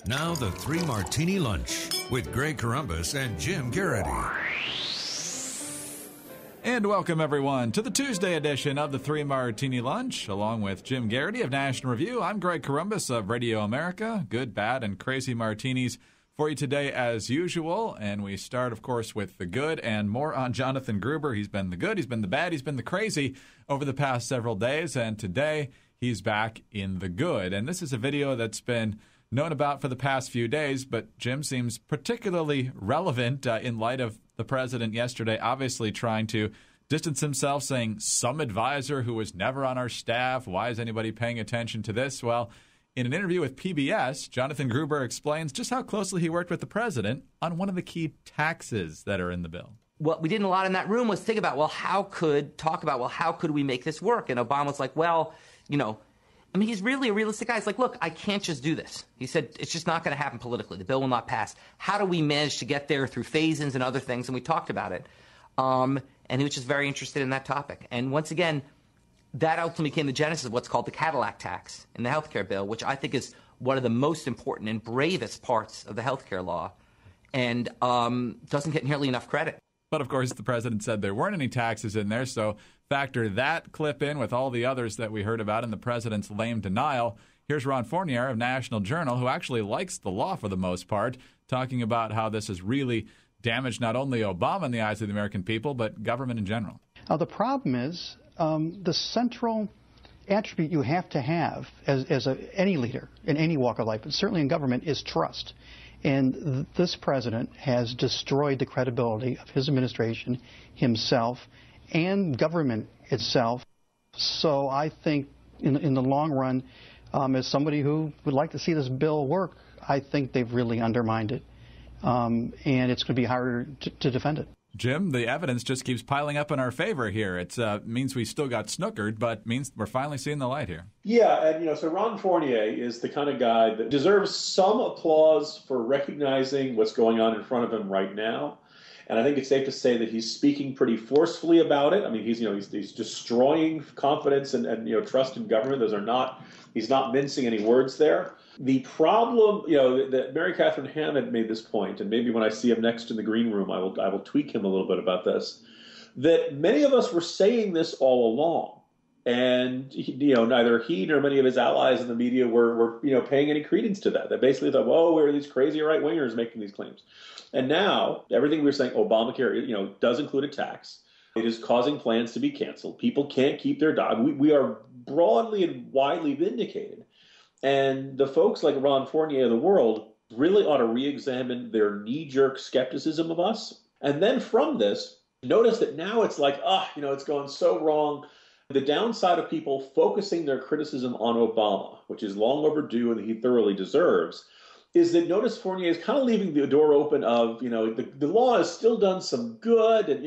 Now the Three Martini Lunch with Greg Corombos and Jim Geraghty. And welcome, everyone, to the Tuesday edition of the Three Martini Lunch. Along with Jim Geraghty of National Review, I'm Greg Corombos of Radio America. Good, bad, and crazy martinis for you today as usual. And we start, of course, with the good and more on Jonathan Gruber. He's been the good, he's been the bad, he's been the crazy over the past several days. And today, he's back in the good. And this is a video that's been known about for the past few days, but Jim seems particularly relevant in light of the president yesterday obviously trying to distance himself, saying some advisor who was never on our staff, why is anybody paying attention to this? Well, in an interview with PBS, Jonathan Gruber explains just how closely he worked with the president on one of the key taxes that are in the bill. What we did a lot in that room was think about, how could we make this work? And Obama was like, he's really a realistic guy. He's like, look, I can't just do this. He said, it's just not going to happen politically. The bill will not pass. How do we manage to get there through phase-ins and other things? And we talked about it. And he was just very interested in that topic. And once again, that ultimately became the genesis of what's called the Cadillac tax in the health care bill, which I think is one of the most important and bravest parts of the health care law and doesn't get nearly enough credit. But, of course, the president said there weren't any taxes in there, so factor that clip in with all the others that we heard about in the president's lame denial. Here's Ron Fournier of National Journal, who actually likes the law for the most part, talking about how this has really damaged not only Obama in the eyes of the American people, but government in general. The problem is the central attribute you have to have as any leader in any walk of life, but certainly in government, is trust. And this president has destroyed the credibility of his administration, himself, and government itself. So I think in the long run, as somebody who would like to see this bill work, I think they've really undermined it. And it's going to be harder to defend it. Jim, the evidence just keeps piling up in our favor here. It means we still got snookered, but means we're finally seeing the light here. Yeah, and so Ron Fournier is the kind of guy that deserves some applause for recognizing what's going on in front of him right now. And I think it's safe to say that he's speaking pretty forcefully about it. I mean, he's destroying confidence and trust in government. He's not mincing any words there. The problem, that Mary Catherine Hammond made this point, and maybe when I see him next in the green room, I will tweak him a little bit about this, that many of us were saying this all along. And, neither he nor many of his allies in the media were paying any credence to that. They basically thought, where are these crazy right-wingers making these claims? And now, everything we were saying, Obamacare, does include a tax. It is causing plans to be canceled. People can't keep their job. We are broadly and widely vindicated. And the folks like Ron Fournier of the world really ought to re-examine their knee-jerk skepticism of us. And then from this, notice that now it's like, it's going so wrong. The downside of people focusing their criticism on Obama, which is long overdue and he thoroughly deserves, is that notice Fournier is kind of leaving the door open of, the law has still done some good. And,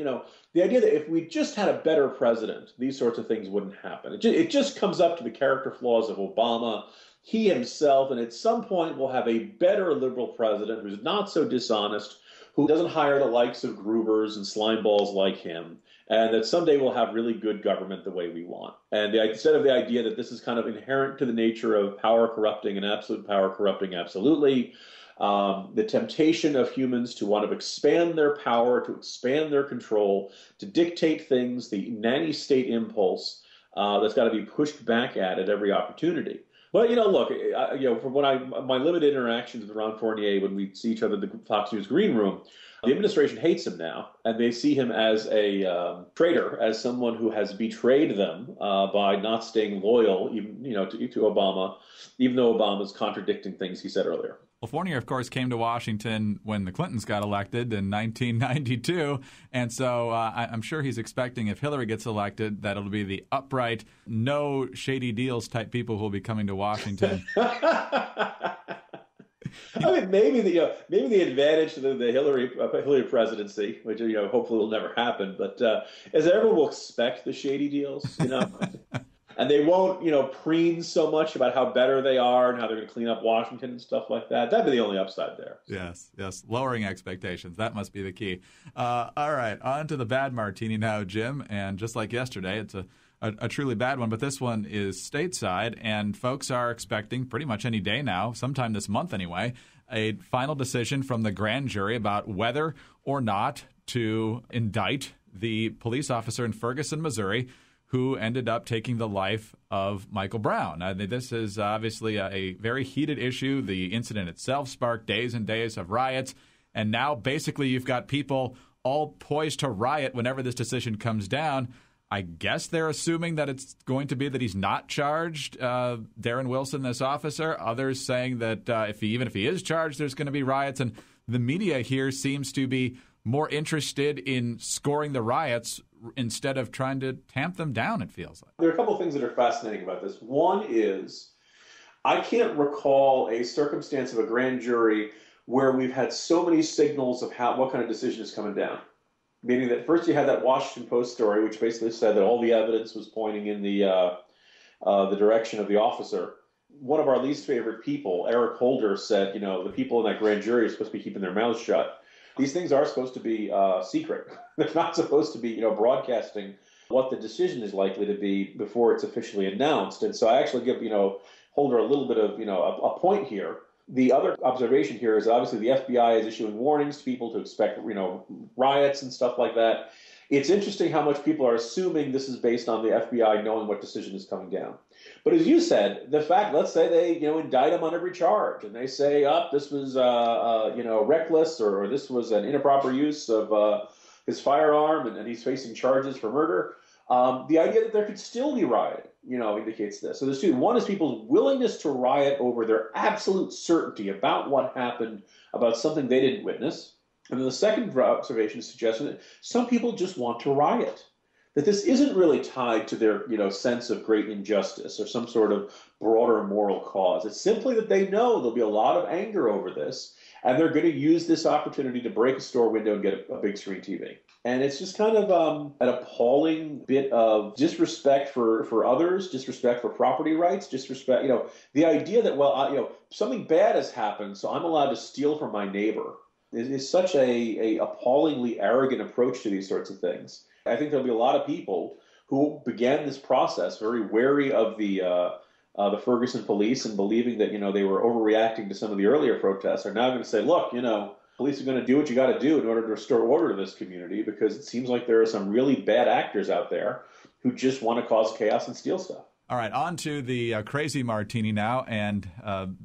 the idea that if we just had a better president, these sorts of things wouldn't happen. It just comes up to the character flaws of Obama, he himself, and at some point we'll have a better liberal president who's not so dishonest, who doesn't hire the likes of Grubers and slimeballs like him, and that someday we'll have really good government the way we want. And instead of the idea that this is kind of inherent to the nature of power corrupting and absolute power corrupting absolutely, the temptation of humans to want to expand their power, to expand their control, to dictate things, the nanny state impulse that's got to be pushed back at every opportunity. But, look, from my limited interactions with Ron Fournier when we see each other in the Fox News green room, the administration hates him now, and they see him as a traitor, as someone who has betrayed them by not staying loyal, even to Obama, even though Obama's contradicting things he said earlier. Well, Fournier, of course, came to Washington when the Clintons got elected in 1992, and so I'm sure he's expecting if Hillary gets elected that it'll be the upright, no shady deals type people who will be coming to Washington. I mean, maybe the advantage to the Hillary presidency, which hopefully will never happen, but is that everyone will expect the shady deals, and they won't preen so much about how better they are and how they're going to clean up Washington and stuff like that. That'd be the only upside there. Yes, lowering expectations. That must be the key. All right, on to the bad martini now, Jim. And just like yesterday, it's a a truly bad one. But this one is stateside, and folks are expecting pretty much any day now, sometime this month anyway, a final decision from the grand jury about whether or not to indict the police officer in Ferguson, Missouri, who ended up taking the life of Michael Brown. This is obviously a very heated issue. The incident itself sparked days and days of riots, and now basically you've got people all poised to riot whenever this decision comes down. I guess they're assuming that it's going to be that he's not charged, Darren Wilson, this officer. Others saying that even if he is charged, there's going to be riots. And the media here seems to be more interested in scoring the riots instead of trying to tamp them down, it feels like. There are a couple of things that are fascinating about this. One is, I can't recall a circumstance of a grand jury where we've had so many signals of what kind of decision is coming down. Meaning that first you had that Washington Post story, which basically said that all the evidence was pointing in the direction of the officer. One of our least favorite people, Eric Holder, said, the people in that grand jury are supposed to be keeping their mouths shut. These things are supposed to be secret. They're not supposed to be, broadcasting what the decision is likely to be before it's officially announced. And so I actually give, Holder a little bit of, a point here. The other observation here is obviously the FBI is issuing warnings to people to expect, riots and stuff like that. It's interesting how much people are assuming this is based on the FBI knowing what decision is coming down. But as you said, the fact, let's say they, indict him on every charge and they say, this was, reckless or this was an improper use of his firearm and he's facing charges for murder. The idea that there could still be rioting, indicates this. So there's two. One is people's willingness to riot over their absolute certainty about what happened, about something they didn't witness. And then the second observation suggests that some people just want to riot, that this isn't really tied to their, sense of great injustice or some sort of broader moral cause. It's simply that they know there'll be a lot of anger over this, and they're going to use this opportunity to break a store window and get a big screen TV. And it's just kind of an appalling bit of disrespect for others, disrespect for property rights, disrespect, the idea that, something bad has happened, so I'm allowed to steal from my neighbor is such a appallingly arrogant approach to these sorts of things. I think there'll be a lot of people who began this process very wary of the Ferguson police and believing that, they were overreacting to some of the earlier protests are now going to say, look, police are going to do what you got to do in order to restore order to this community, because it seems like there are some really bad actors out there who just want to cause chaos and steal stuff. All right, on to the crazy Martini now. And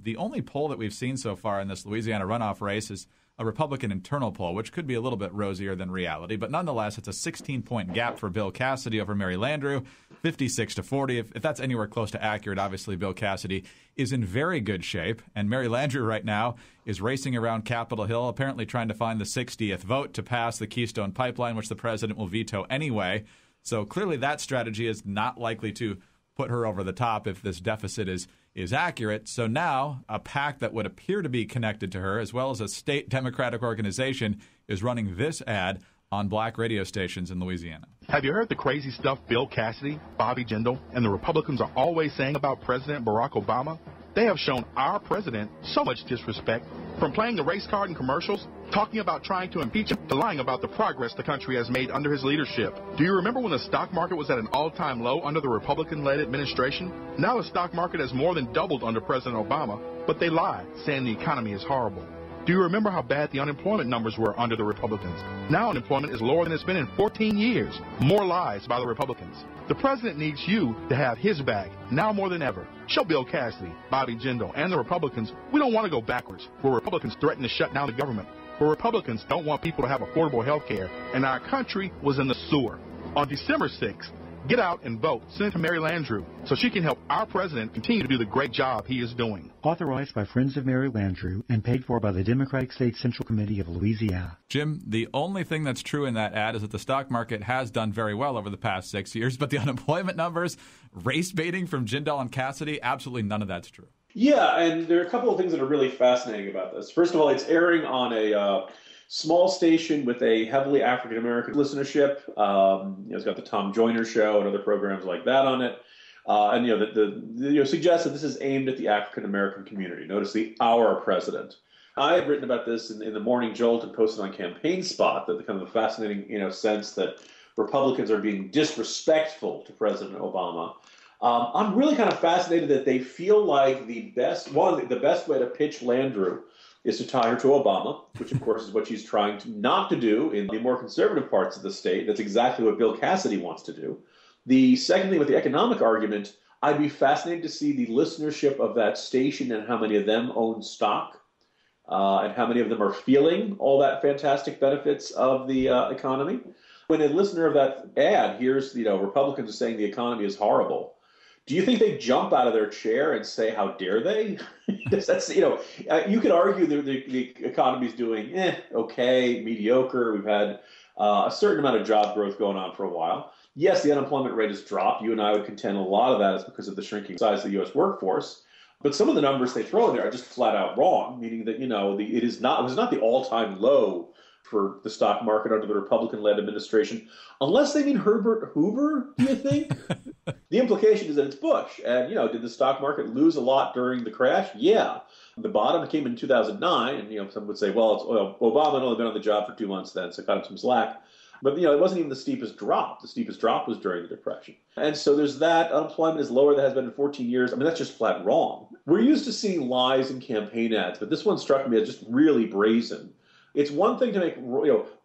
the only poll that we've seen so far in this Louisiana runoff race is a Republican internal poll, which could be a little bit rosier than reality. But nonetheless, it's a 16-point gap for Bill Cassidy over Mary Landrieu, 56-40. If that's anywhere close to accurate, obviously Bill Cassidy is in very good shape. And Mary Landrieu right now is racing around Capitol Hill, apparently trying to find the 60th vote to pass the Keystone Pipeline, which the president will veto anyway. So clearly that strategy is not likely to put her over the top if this deficit is accurate. So now a PAC that would appear to be connected to her, as well as a state Democratic organization, is running this ad on black radio stations in Louisiana. Have you heard the crazy stuff Bill Cassidy, Bobby Jindal, and the Republicans are always saying about President Barack Obama? They have shown our president so much disrespect, from playing the race card in commercials, talking about trying to impeach him, to lying about the progress the country has made under his leadership. Do you remember when the stock market was at an all-time low under the Republican-led administration? Now the stock market has more than doubled under President Obama, but they lie, saying the economy is horrible. Do you remember how bad the unemployment numbers were under the Republicans? Now unemployment is lower than it's been in 14 years. More lies by the Republicans. The president needs you to have his back, now more than ever. Show Bill Cassidy, Bobby Jindal, and the Republicans we don't want to go backwards, where Republicans threaten to shut down the government, where Republicans don't want people to have affordable health care, and our country was in the sewer. On December 6th, get out and vote. Send it to Mary Landrieu so she can help our president continue to do the great job he is doing. Authorized by Friends of Mary Landrieu and paid for by the Democratic State Central Committee of Louisiana. Jim, the only thing that's true in that ad is that the stock market has done very well over the past 6 years, but the unemployment numbers, race baiting from Jindal and Cassidy, absolutely none of that's true. Yeah, and there are a couple of things that are really fascinating about this. First of all, it's airing on a small station with a heavily African-American listenership. It's got the Tom Joyner Show and other programs like that on it. And suggests that this is aimed at the African-American community. Notice the our president. I have written about this in the Morning Jolt and posted on Campaign Spot, that the kind of the fascinating, sense that Republicans are being disrespectful to President Obama. I'm really kind of fascinated that they feel like the best way to pitch Landrieu is to tie her to Obama, which of course is what she's trying not to do in the more conservative parts of the state. That's exactly what Bill Cassidy wants to do. The second thing with the economic argument, I'd be fascinated to see the listenership of that station and how many of them own stock, and how many of them are feeling all that fantastic benefits of the economy. When a listener of that ad hears, Republicans saying the economy is horrible, do you think they jump out of their chair and say, how dare they? That's, you could argue the economy is doing okay, mediocre. We've had a certain amount of job growth going on for a while. Yes, the unemployment rate has dropped. You and I would contend a lot of that is because of the shrinking size of the U.S. workforce. But some of the numbers they throw in there are just flat out wrong, meaning that, it was not the all-time low for the stock market under the Republican-led administration, unless they mean Herbert Hoover, do you think? The implication is that it's Bush. And, did the stock market lose a lot during the crash? Yeah. The bottom came in 2009, and, some would say, Obama had only been on the job for 2 months then, so cut him some slack. But, it wasn't even the steepest drop. The steepest drop was during the Depression. And so there's that. Unemployment is lower than it has been in 14 years. I mean, that's just flat wrong. We're used to seeing lies in campaign ads, but this one struck me as just really brazen. It's one thing to make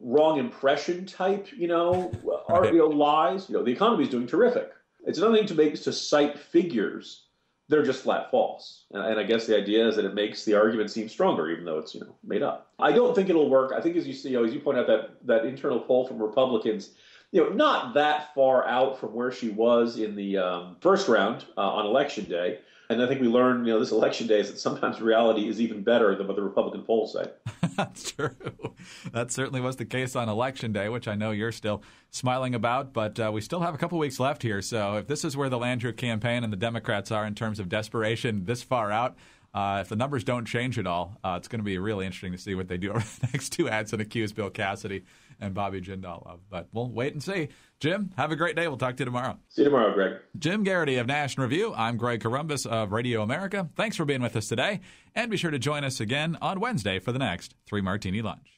wrong impression type lies. The economy is doing terrific. It's another thing to cite figures. They're just flat false. And I guess the idea is that it makes the argument seem stronger, even though it's made up. I don't think it'll work. I think as you point out that internal poll from Republicans, not that far out from where she was in the first round on Election Day. And I think we learned, this Election Day is that sometimes reality is even better than what the Republican polls say. That's true. That certainly was the case on Election Day, which I know you're still smiling about. But we still have a couple weeks left here. So if this is where the Landrieu campaign and the Democrats are in terms of desperation this far out, if the numbers don't change at all, it's going to be really interesting to see what they do over the next two ads and accuse Bill Cassidy and Bobby Jindal of. But we'll wait and see. Jim, have a great day. We'll talk to you tomorrow. See you tomorrow, Greg. Jim Geraghty of National Review. I'm Greg Corombos of Radio America. Thanks for being with us today. And be sure to join us again on Wednesday for the next 3 Martini Lunch.